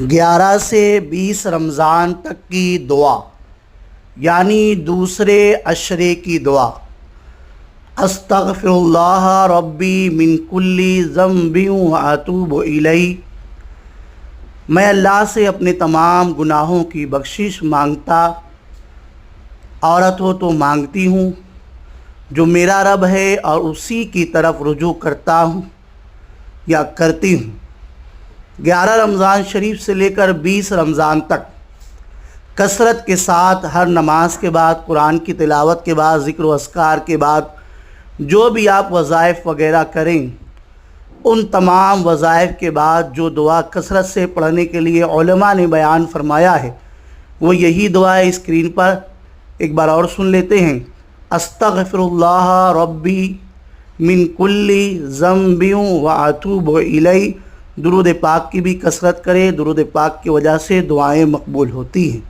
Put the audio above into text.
11 سے 20 رمضان تک کی دعا، یعنی دوسرے عشرے کی دعا۔ استغفر اللہ ربی من کل ذنب واتوب الیہ، میں اللہ سے اپنے تمام گناہوں کی بخشش مانگتا، عورت ہو تو مانگتی ہوں، جو میرا رب ہے اور اسی کی طرف رجوع کرتا ہوں یا کرتی ہوں۔ 11 رمضان شریف سے لے کر 20 رمضان تک کثرت کے ساتھ ہر نماز کے بعد، قرآن کی تلاوت کے بعد، ذکر و اذکار کے بعد جو بھی آپ وظائف وغیرہ کریں، ان تمام وظائف کے بعد جو دعا کثرت سے پڑھنے کے لیے علماء نے بیان فرمایا ہے، وہ یہی دعا ہے۔ اسکرین پر ایک بار اور سن لیتے ہیں۔ استغفر اللہ ربی من کل ذنب واتوب الیہ۔ درود پاک کی بھی کثرت کرے، درود پاک کی وجہ سے دعائیں مقبول ہوتی ہیں۔